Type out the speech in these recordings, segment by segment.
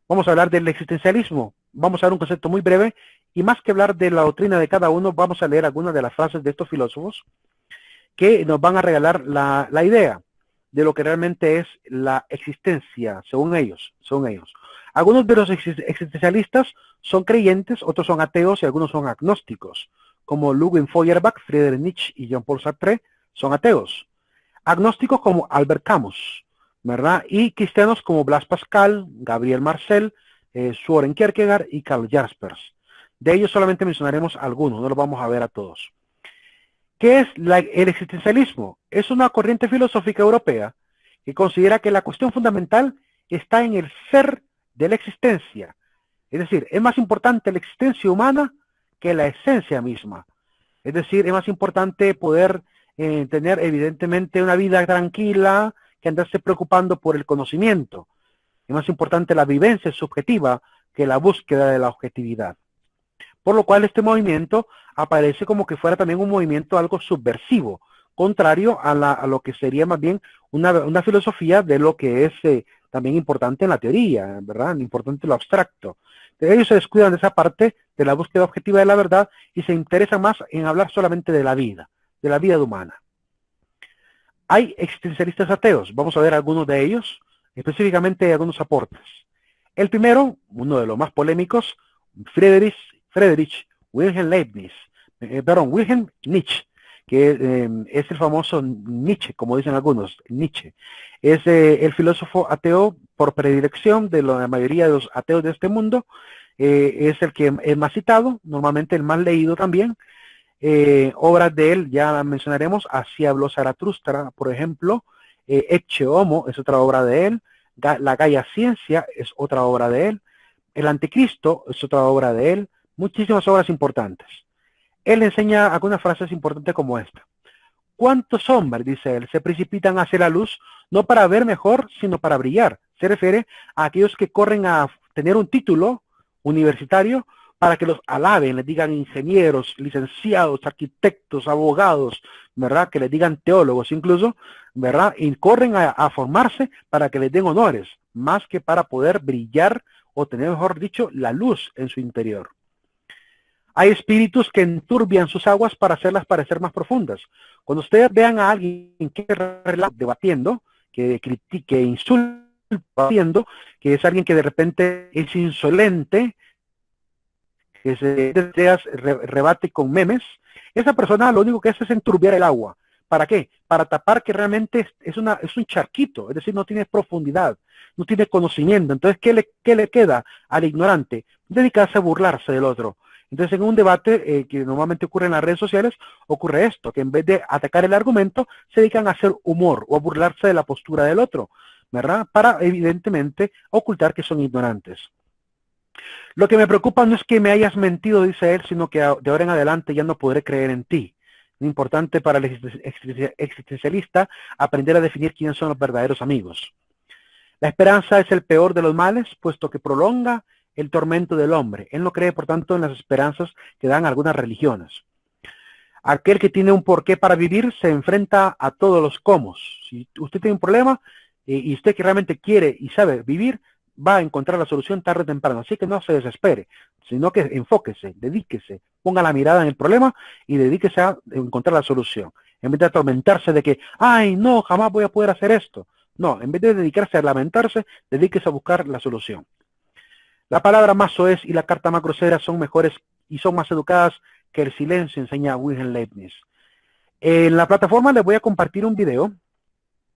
Vamos a hablar del existencialismo. Vamos a dar un concepto muy breve y más que hablar de la doctrina de cada uno, vamos a leer algunas de las frases de estos filósofos que nos van a regalar la idea de lo que realmente es la existencia, según ellos, según ellos. Algunos de los existencialistas son creyentes, otros son ateos y algunos son agnósticos, como Ludwig Feuerbach, Friedrich Nietzsche y Jean-Paul Sartre son ateos. Agnósticos como Albert Camus, ¿verdad? Y cristianos como Blas Pascal, Gabriel Marcel, Søren Kierkegaard y Karl Jaspers. De ellos solamente mencionaremos algunos, no los vamos a ver a todos. ¿Qué es el existencialismo? Es una corriente filosófica europea que considera que la cuestión fundamental está en el ser de la existencia. Es decir, es más importante la existencia humana que la esencia misma. Es decir, es más importante poder tener evidentemente una vida tranquila que andarse preocupando por el conocimiento. Es más importante la vivencia subjetiva que la búsqueda de la objetividad. Por lo cual este movimiento aparece como que fuera también un movimiento algo subversivo, contrario a lo que sería más bien una filosofía de lo que es también importante en la teoría, ¿verdad? Importante lo abstracto. Ellos se descuidan de esa parte de la búsqueda objetiva de la verdad y se interesan más en hablar solamente de la vida humana. Hay existencialistas ateos, vamos a ver algunos de ellos, específicamente algunos aportes. El primero, uno de los más polémicos, Friedrich Wilhelm Leibniz, Wilhelm Nietzsche, que es el famoso Nietzsche, como dicen algunos, Nietzsche. Es el filósofo ateo por predilección de la mayoría de los ateos de este mundo. Es el que es más citado, normalmente el más leído también. Obras de él, ya la mencionaremos, Así habló Zaratustra, por ejemplo, Ecce Homo es otra obra de él, La Gaia Ciencia es otra obra de él, El Anticristo es otra obra de él, muchísimas obras importantes. Él enseña algunas frases importantes como esta. ¿Cuántos hombres, dice él, se precipitan hacia la luz, no para ver mejor, sino para brillar? Se refiere a aquellos que corren a tener un título universitario para que los alaben, les digan ingenieros, licenciados, arquitectos, abogados, ¿verdad? Que les digan teólogos incluso, ¿verdad? Y corren a formarse para que les den honores, más que para poder brillar o tener, mejor dicho, la luz en su interior. Hay espíritus que enturbian sus aguas para hacerlas parecer más profundas. Cuando ustedes vean a alguien que relata debatiendo, que critique, insulta, debatiendo, que es alguien que de repente es insolente, que se rebate con memes, esa persona lo único que hace es enturbiar el agua. ¿Para qué? Para tapar que realmente es un charquito, es decir, no tiene profundidad, no tiene conocimiento. Entonces, ¿qué le queda al ignorante? Dedicarse a burlarse del otro. Entonces, en un debate que normalmente ocurre en las redes sociales, ocurre esto, que en vez de atacar el argumento, se dedican a hacer humor o a burlarse de la postura del otro, ¿verdad? Para, evidentemente, ocultar que son ignorantes. Lo que me preocupa no es que me hayas mentido, dice él, sino que de ahora en adelante ya no podré creer en ti. Es importante para el existencialista aprender a definir quiénes son los verdaderos amigos. La esperanza es el peor de los males, puesto que prolonga el tormento del hombre. Él no cree, por tanto, en las esperanzas que dan algunas religiones. Aquel que tiene un porqué para vivir se enfrenta a todos los cómo. Si usted tiene un problema y usted que realmente quiere y sabe vivir, va a encontrar la solución tarde o temprano. Así que no se desespere, sino que enfóquese, dedíquese, ponga la mirada en el problema y dedíquese a encontrar la solución. En vez de atormentarse de que, ay, no, jamás voy a poder hacer esto. No, en vez de dedicarse a lamentarse, dedíquese a buscar la solución. La palabra más soez y la carta más grosera son mejores y son más educadas que el silencio, enseña Wilhelm Leibniz. En la plataforma les voy a compartir un video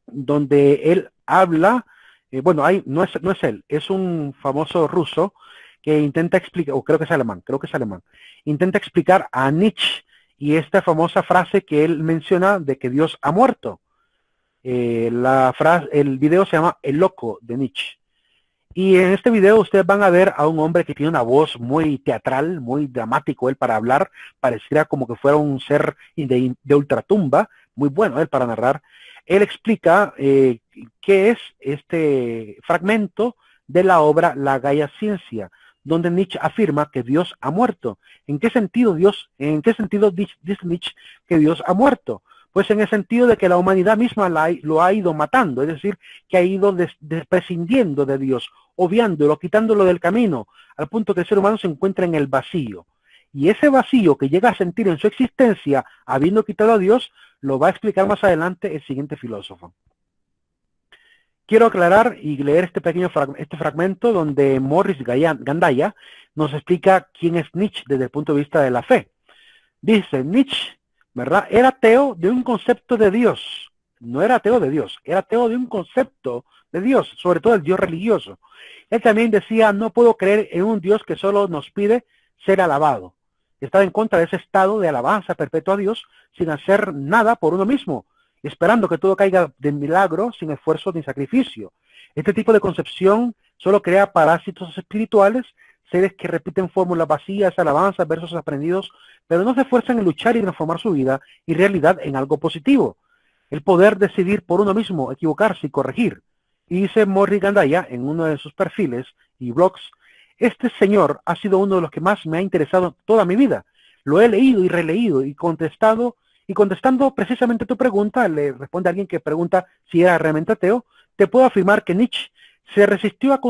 donde él habla, no es él, es un famoso ruso que intenta explicar, o creo que es alemán, intenta explicar a Nietzsche y esta famosa frase que él menciona de que Dios ha muerto. El video se llama El Loco de Nietzsche. Y en este video ustedes van a ver a un hombre que tiene una voz muy teatral, muy dramático él para hablar, pareciera como que fuera un ser de ultratumba, muy bueno él para narrar. Él explica qué es este fragmento de la obra La Gaia Ciencia, donde Nietzsche afirma que Dios ha muerto. ¿En qué sentido dice Nietzsche que Dios ha muerto? Pues en el sentido de que la humanidad misma lo ha ido matando, es decir, que ha ido prescindiendo de Dios, obviándolo, quitándolo del camino, al punto que el ser humano se encuentra en el vacío. Y ese vacío que llega a sentir en su existencia, habiendo quitado a Dios, lo va a explicar más adelante el siguiente filósofo. Quiero aclarar y leer este pequeño fragmento donde Morris Gandaya nos explica quién es Nietzsche desde el punto de vista de la fe. Dice, Nietzsche, ¿verdad? Era ateo de un concepto de Dios. No era ateo de Dios, era ateo de un concepto de Dios, sobre todo el Dios religioso. Él también decía, no puedo creer en un Dios que solo nos pide ser alabado. Estaba en contra de ese estado de alabanza perpetua a Dios sin hacer nada por uno mismo, esperando que todo caiga de milagro sin esfuerzo ni sacrificio. Este tipo de concepción solo crea parásitos espirituales, seres que repiten fórmulas vacías, alabanzas, versos aprendidos, pero no se esfuerzan en luchar y transformar su vida y realidad en algo positivo. El poder decidir por uno mismo, equivocarse y corregir. Y dice Morris Gandaya en uno de sus perfiles y blogs, este señor ha sido uno de los que más me ha interesado toda mi vida. Lo he leído y releído y contestando precisamente tu pregunta, le responde alguien que pregunta si era realmente ateo, te puedo afirmar que Nietzsche se resistió a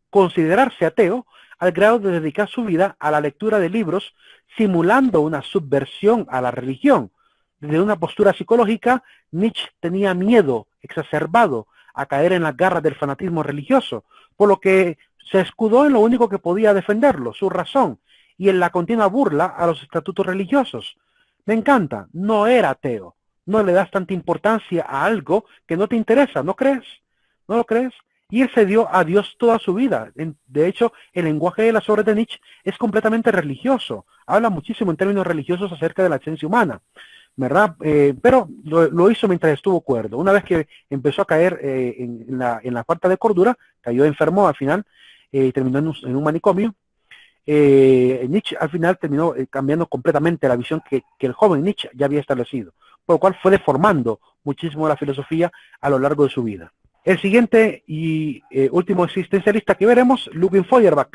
considerarse ateo al grado de dedicar su vida a la lectura de libros simulando una subversión a la religión. Desde una postura psicológica, Nietzsche tenía miedo exacerbado a caer en las garras del fanatismo religioso, por lo que se escudó en lo único que podía defenderlo, su razón, y en la continua burla a los estatutos religiosos. Me encanta, no era ateo, no le das tanta importancia a algo que no te interesa, ¿no crees? ¿No lo crees? Y él se dio a Dios toda su vida. De hecho, el lenguaje de las obras de Nietzsche es completamente religioso. Habla muchísimo en términos religiosos acerca de la esencia humana, ¿verdad? Pero lo hizo mientras estuvo cuerdo. Una vez que empezó a caer en la falta de cordura, cayó enfermo al final, terminó en un manicomio. Nietzsche al final terminó cambiando completamente la visión que el joven Nietzsche ya había establecido, por lo cual fue deformando muchísimo la filosofía a lo largo de su vida. El siguiente y último existencialista que veremos, Ludwig Feuerbach.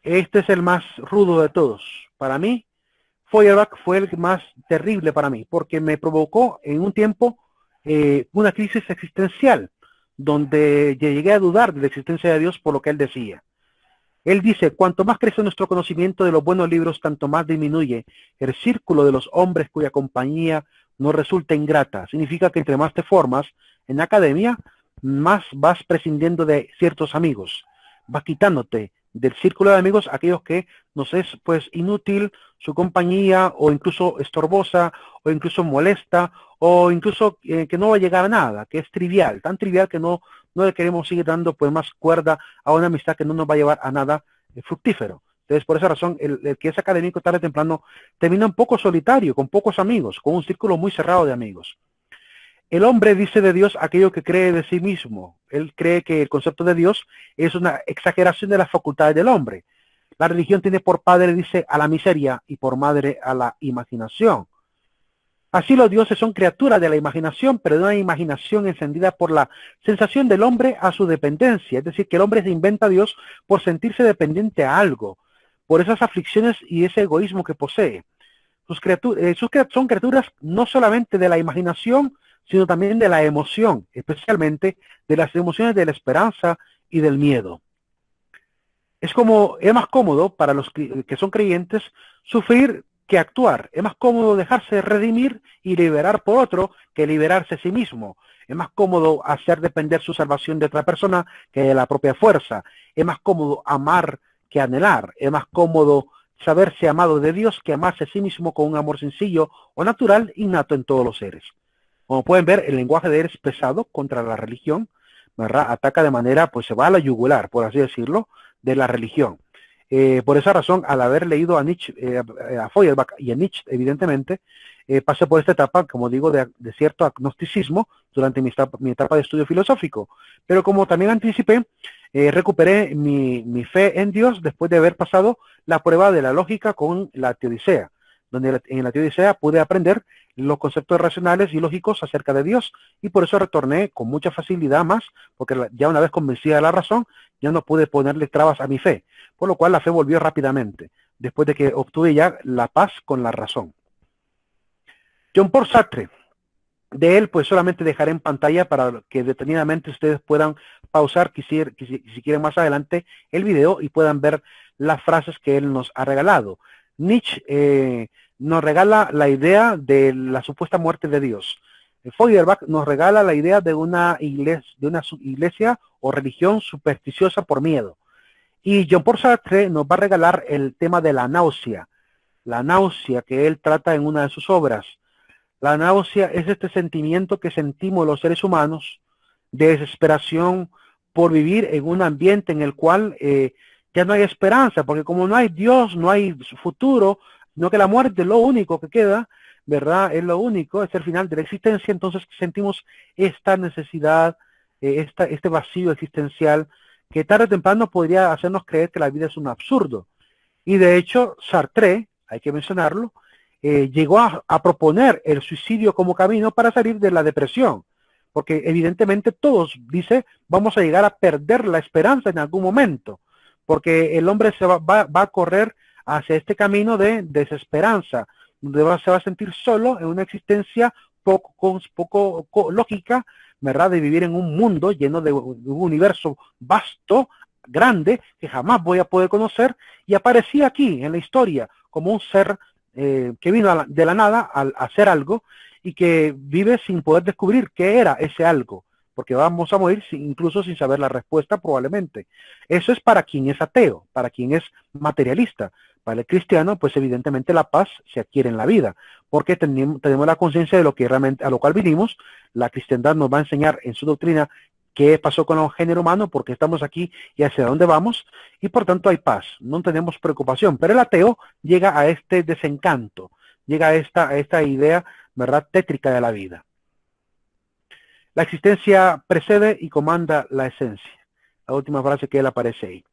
Este es el más rudo de todos. Para mí, Feuerbach fue el más terrible para mí, porque me provocó en un tiempo una crisis existencial, donde llegué a dudar de la existencia de Dios por lo que él decía. Él dice, cuanto más crece nuestro conocimiento de los buenos libros, tanto más disminuye el círculo de los hombres cuya compañía nos resulta ingrata. Significa que entre más te formas en la academia, más vas prescindiendo de ciertos amigos. Vas quitándote del círculo de amigos aquellos que nos es pues inútil su compañía, o incluso estorbosa, o incluso molesta, o incluso que no va a llegar a nada, que es trivial, tan trivial que no le queremos seguir dando pues más cuerda a una amistad que no nos va a llevar a nada fructífero. Entonces, por esa razón, el que es académico tarde o temprano termina un poco solitario, con pocos amigos, con un círculo muy cerrado de amigos. El hombre dice de Dios aquello que cree de sí mismo. Él cree que el concepto de Dios es una exageración de las facultades del hombre. La religión tiene por padre, dice, a la miseria y por madre a la imaginación. Así los dioses son criaturas de la imaginación, pero de una imaginación encendida por la sensación del hombre a su dependencia. Es decir, que el hombre se inventa a Dios por sentirse dependiente a algo, por esas aflicciones y ese egoísmo que posee. Son criaturas no solamente de la imaginación, sino también de la emoción, especialmente de las emociones de la esperanza y del miedo. Es más cómodo para los que son creyentes sufrir que actuar. Es más cómodo dejarse redimir y liberar por otro que liberarse a sí mismo. Es más cómodo hacer depender su salvación de otra persona que de la propia fuerza. Es más cómodo amar que anhelar. Es más cómodo saberse amado de Dios que amarse a sí mismo con un amor sencillo o natural innato en todos los seres. Como pueden ver, el lenguaje de él es pesado contra la religión, ¿verdad? Ataca de manera, pues se va a la yugular, por así decirlo, de la religión. Por esa razón, al haber leído a Nietzsche, a Feuerbach y a Nietzsche, evidentemente, pasé por esta etapa, como digo, de cierto agnosticismo durante mi etapa de estudio filosófico. Pero como también anticipé, recuperé mi fe en Dios después de haber pasado la prueba de la lógica con la Teodicea, donde en la Teodicea pude aprender los conceptos racionales y lógicos acerca de Dios, y por eso retorné con mucha facilidad más, porque ya una vez convencida de la razón, ya no pude ponerle trabas a mi fe, por lo cual la fe volvió rápidamente, después de que obtuve ya la paz con la razón. John Paul Sartre. De él, pues solamente dejaré en pantalla para que detenidamente ustedes puedan pausar, si quieren más adelante, el video y puedan ver las frases que él nos ha regalado. Nietzsche nos regala la idea de la supuesta muerte de Dios. Feuerbach nos regala la idea de una iglesia o religión supersticiosa por miedo. Y John Paul Sartre nos va a regalar el tema de la náusea que él trata en una de sus obras. La náusea es este sentimiento que sentimos los seres humanos de desesperación por vivir en un ambiente en el cual ya no hay esperanza, porque como no hay Dios, no hay futuro, sino que la muerte es lo único que queda, ¿verdad? Es lo único, es el final de la existencia, entonces sentimos esta necesidad, este vacío existencial que tarde o temprano podría hacernos creer que la vida es un absurdo. Y de hecho, Sartre, hay que mencionarlo, llegó a proponer el suicidio como camino para salir de la depresión, porque evidentemente todos, dice, vamos a llegar a perder la esperanza en algún momento, porque el hombre se va a correr hacia este camino de desesperanza, donde se va a sentir solo en una existencia poco lógica, ¿verdad? De vivir en un mundo lleno de un universo vasto, grande, que jamás voy a poder conocer, y aparecía aquí en la historia como un ser que vino de la nada al hacer algo y que vive sin poder descubrir qué era ese algo, porque vamos a morir incluso sin saber la respuesta probablemente. Eso es para quien es ateo, para quien es materialista. Para el cristiano, pues evidentemente la paz se adquiere en la vida, porque tenemos la conciencia de lo que realmente, a lo cual vinimos. La cristiandad nos va a enseñar en su doctrina qué pasó con el género humano, por qué estamos aquí y hacia dónde vamos, y por tanto hay paz, no tenemos preocupación. Pero el ateo llega a este desencanto, llega a esta idea, ¿verdad?, tétrica de la vida. La existencia precede y comanda la esencia. La última frase que él aparece ahí.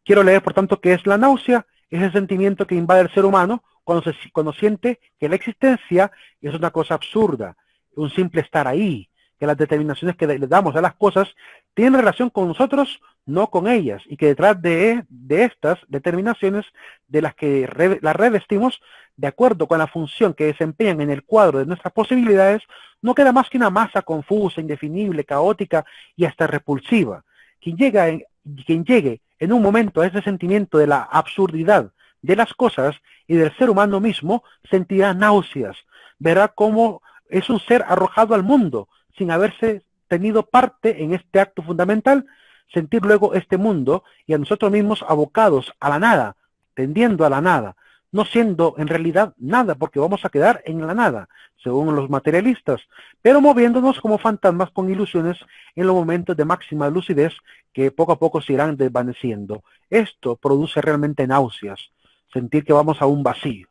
Quiero leer, por tanto, qué es la náusea. Es el sentimiento que invade el ser humano cuando siente que la existencia es una cosa absurda, un simple estar ahí, que las determinaciones que le damos a las cosas tienen relación con nosotros, no con ellas, y que detrás de estas determinaciones de las que las revestimos de acuerdo con la función que desempeñan en el cuadro de nuestras posibilidades, no queda más que una masa confusa, indefinible, caótica y hasta repulsiva. Quien llegue en un momento a ese sentimiento de la absurdidad de las cosas y del ser humano mismo, sentirá náuseas, verá cómo es un ser arrojado al mundo, sin haberse tenido parte en este acto fundamental, sentir luego este mundo y a nosotros mismos abocados a la nada, tendiendo a la nada, no siendo en realidad nada, porque vamos a quedar en la nada, según los materialistas, pero moviéndonos como fantasmas con ilusiones en los momentos de máxima lucidez que poco a poco se irán desvaneciendo. Esto produce realmente náuseas, sentir que vamos a un vacío,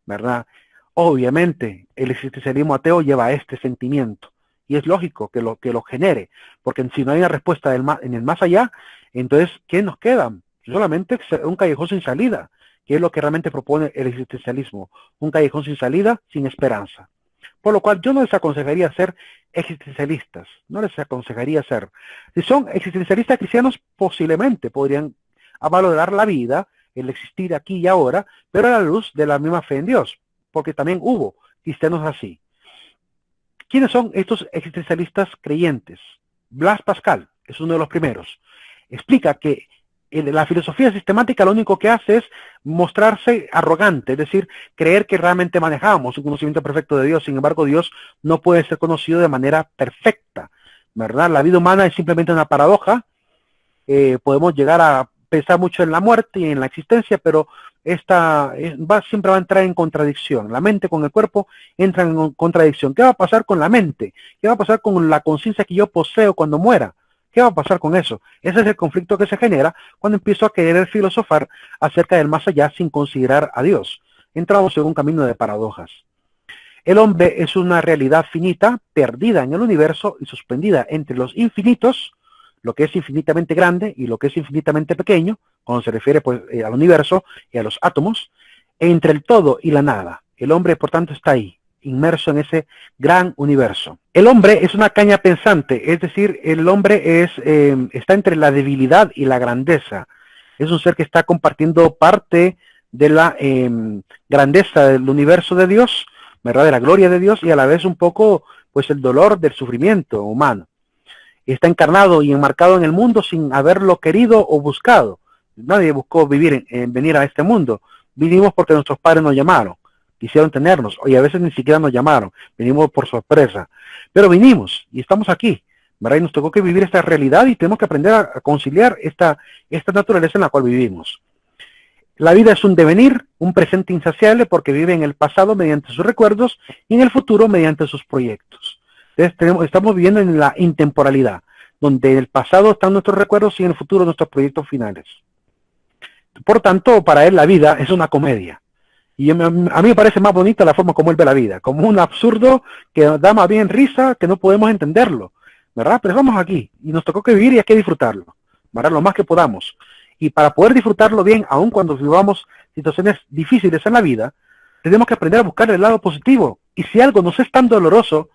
¿verdad? Obviamente, el existencialismo ateo lleva a este sentimiento, y es lógico que lo genere, porque si no hay una respuesta en el más allá, entonces, ¿qué nos queda? Solamente un callejón sin salida, que es lo que realmente propone el existencialismo, un callejón sin salida, sin esperanza. Por lo cual yo no les aconsejaría ser existencialistas, no les aconsejaría ser. Si son existencialistas cristianos, posiblemente podrían valorar la vida, el existir aquí y ahora, pero a la luz de la misma fe en Dios, porque también hubo cristianos así. ¿Quiénes son estos existencialistas creyentes? Blaise Pascal es uno de los primeros. Explica que la filosofía sistemática lo único que hace es mostrarse arrogante, es decir, creer que realmente manejamos un conocimiento perfecto de Dios. Sin embargo, Dios no puede ser conocido de manera perfecta, ¿verdad? La vida humana es simplemente una paradoja. Podemos llegar a pensar mucho en la muerte y en la existencia, pero siempre va a entrar en contradicción. La mente con el cuerpo entra en contradicción. ¿Qué va a pasar con la mente? ¿Qué va a pasar con la conciencia que yo poseo cuando muera? ¿Qué va a pasar con eso? Ese es el conflicto que se genera cuando empiezo a querer filosofar acerca del más allá sin considerar a Dios. Entramos en un camino de paradojas. El hombre es una realidad finita, perdida en el universo y suspendida entre los infinitos, lo que es infinitamente grande y lo que es infinitamente pequeño, cuando se refiere pues, al universo y a los átomos, entre el todo y la nada. El hombre, por tanto, está ahí, inmerso en ese gran universo. El hombre es una caña pensante, es decir, el hombre está entre la debilidad y la grandeza. Es un ser que está compartiendo parte de la grandeza del universo de Dios, ¿verdad? De la gloria de Dios y a la vez un poco, pues, el dolor del sufrimiento humano. Está encarnado y enmarcado en el mundo sin haberlo querido o buscado. Nadie buscó venir a este mundo. Vinimos porque nuestros padres nos llamaron, quisieron tenernos, y a veces ni siquiera nos llamaron, vinimos por sorpresa. Pero vinimos y estamos aquí, ¿verdad? Y nos tocó que vivir esta realidad y tenemos que aprender a conciliar esta naturaleza en la cual vivimos. La vida es un devenir, un presente insaciable porque vive en el pasado mediante sus recuerdos y en el futuro mediante sus proyectos. Entonces estamos viviendo en la intemporalidad, donde en el pasado están nuestros recuerdos y en el futuro nuestros proyectos finales. Por tanto, para él la vida es una comedia. Y a mí me parece más bonita la forma como él ve la vida, como un absurdo que da más bien risa, que no podemos entenderlo, ¿verdad? Pero estamos aquí y nos tocó que vivir y hay que disfrutarlo, ¿verdad? Lo más que podamos. Y para poder disfrutarlo bien, aun cuando vivamos situaciones difíciles en la vida, tenemos que aprender a buscar el lado positivo. Y si algo nos es tan doloroso,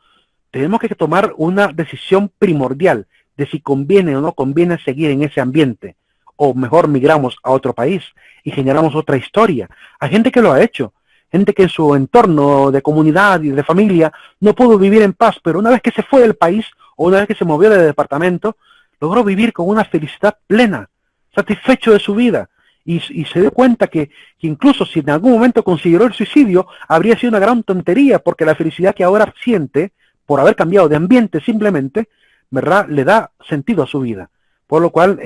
tenemos que tomar una decisión primordial de si conviene o no conviene seguir en ese ambiente. O mejor migramos a otro país y generamos otra historia. Hay gente que lo ha hecho, gente que en su entorno de comunidad y de familia no pudo vivir en paz, pero una vez que se fue del país o una vez que se movió de departamento, logró vivir con una felicidad plena, satisfecho de su vida. Y se dio cuenta que incluso si en algún momento consideró el suicidio, habría sido una gran tontería, porque la felicidad que ahora siente, por haber cambiado de ambiente simplemente, ¿verdad?, le da sentido a su vida. Por lo cual,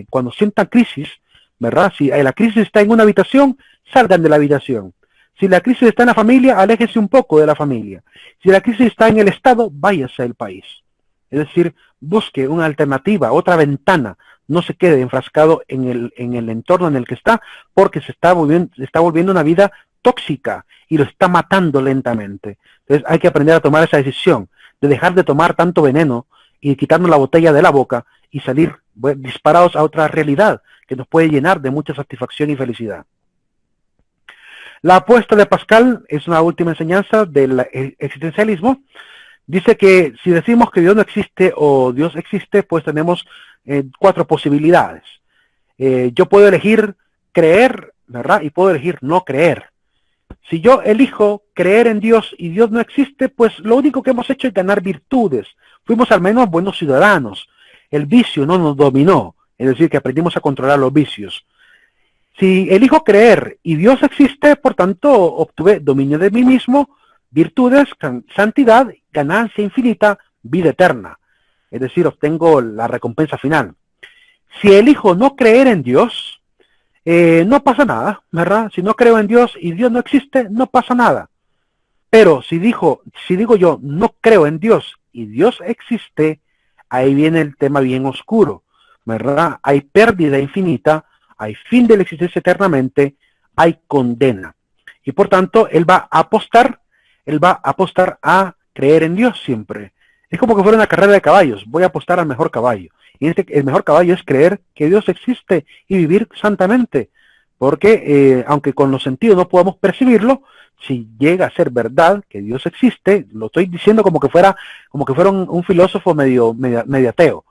cuando sientan crisis, ¿verdad?, si la crisis está en una habitación, salgan de la habitación. Si la crisis está en la familia, aléjense un poco de la familia. Si la crisis está en el Estado, váyase del país. Es decir, busque una alternativa, otra ventana. No se quede enfrascado en el entorno en el que está, porque se está volviendo una vida tóxica y lo está matando lentamente. Entonces hay que aprender a tomar esa decisión de dejar de tomar tanto veneno y quitarnos la botella de la boca y salir disparados a otra realidad que nos puede llenar de mucha satisfacción y felicidad. La apuesta de Pascal es una última enseñanza del existencialismo. Dice que si decimos que Dios no existe o Dios existe, pues tenemos 4 posibilidades. Yo puedo elegir creer, ¿verdad? Y puedo elegir no creer. Si yo elijo creer en Dios y Dios no existe, pues lo único que hemos hecho es ganar virtudes. Fuimos al menos buenos ciudadanos. El vicio no nos dominó, es decir, que aprendimos a controlar los vicios. Si elijo creer y Dios existe, por tanto, obtuve dominio de mí mismo, virtudes, santidad, ganancia infinita, vida eterna. Es decir, obtengo la recompensa final. Si elijo no creer en Dios, no pasa nada, ¿verdad? Si no creo en Dios y Dios no existe, no pasa nada. Pero si digo yo no creo en Dios y Dios existe, ahí viene el tema bien oscuro, ¿verdad? Hay pérdida infinita, hay fin de la existencia eternamente, hay condena. Y por tanto, él va a apostar a creer en Dios siempre. Es como que fuera una carrera de caballos, voy a apostar al mejor caballo. Y el mejor caballo es creer que Dios existe y vivir santamente. Porque aunque con los sentidos no podamos percibirlo, si llega a ser verdad que Dios existe, lo estoy diciendo como que fuera un filósofo medio ateo.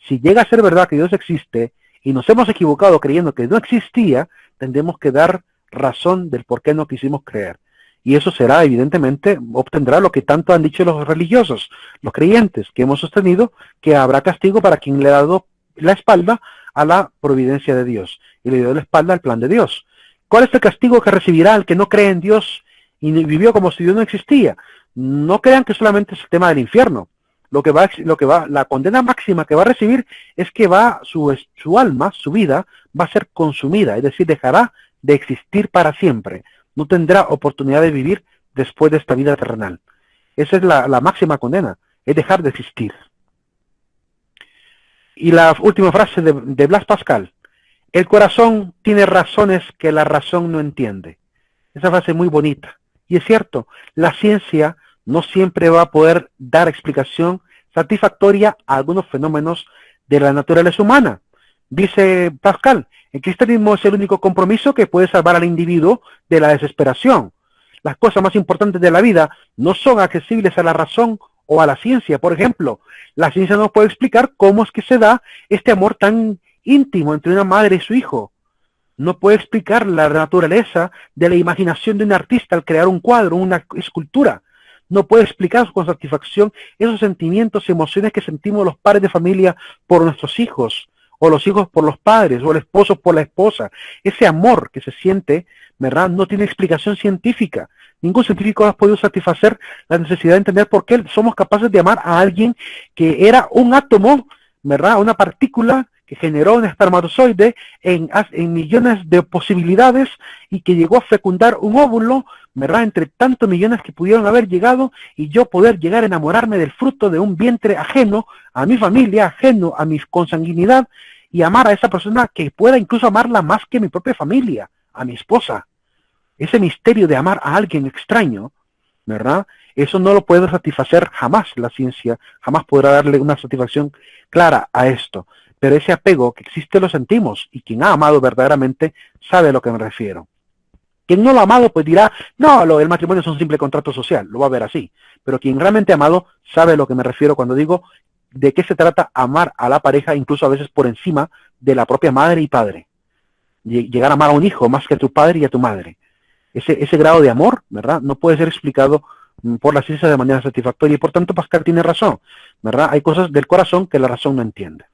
Si llega a ser verdad que Dios existe y nos hemos equivocado creyendo que no existía, tendremos que dar razón del por qué no quisimos creer. Y eso será, evidentemente, obtendrá lo que tanto han dicho los religiosos, los creyentes, que hemos sostenido que habrá castigo para quien le ha dado la espalda a la providencia de Dios y le dio la espalda al plan de Dios. ¿Cuál es el castigo que recibirá el que no cree en Dios y vivió como si Dios no existía? No crean que solamente es el tema del infierno. La condena máxima que va a recibir es que su alma, su vida, va a ser consumida, es decir, dejará de existir para siempre. No tendrá oportunidad de vivir después de esta vida terrenal. Esa es la máxima condena, es dejar de existir. Y la última frase de Blas Pascal: el corazón tiene razones que la razón no entiende. Esa frase es muy bonita. Y es cierto, la ciencia no siempre va a poder dar explicación satisfactoria a algunos fenómenos de la naturaleza humana. Dice Pascal, el cristianismo es el único compromiso que puede salvar al individuo de la desesperación. Las cosas más importantes de la vida no son accesibles a la razón o a la ciencia. Por ejemplo, la ciencia no puede explicar cómo es que se da este amor tan íntimo entre una madre y su hijo. no puede explicar la naturaleza de la imaginación de un artista al crear un cuadro, una escultura. No puede explicar con satisfacción esos sentimientos y emociones que sentimos los padres de familia por nuestros hijos, o los hijos por los padres, o el esposo por la esposa. Ese amor que se siente, ¿verdad? No tiene explicación científica. Ningún científico ha podido satisfacer la necesidad de entender por qué somos capaces de amar a alguien que era un átomo, ¿verdad? Una partícula que generó un espermatozoide en millones de posibilidades y que llegó a fecundar un óvulo, ¿verdad? Entre tantos millones que pudieron haber llegado, y yo poder llegar a enamorarme del fruto de un vientre ajeno a mi familia, ajeno a mi consanguinidad, y amar a esa persona que pueda incluso amarla más que mi propia familia, a mi esposa. Ese misterio de amar a alguien extraño, ¿verdad? Eso no lo puede satisfacer jamás la ciencia, jamás podrá darle una satisfacción clara a esto. Pero ese apego que existe lo sentimos, y quien ha amado verdaderamente sabe a lo que me refiero. Quien no lo ha amado pues dirá, no, el matrimonio es un simple contrato social, lo va a ver así. Pero quien realmente ha amado sabe a lo que me refiero cuando digo de qué se trata amar a la pareja, incluso a veces por encima de la propia madre y padre. Llegar a amar a un hijo más que a tu padre y a tu madre. Ese grado de amor, ¿verdad? No puede ser explicado por la ciencia de manera satisfactoria, y por tanto Pascal tiene razón, ¿verdad? Hay cosas del corazón que la razón no entiende.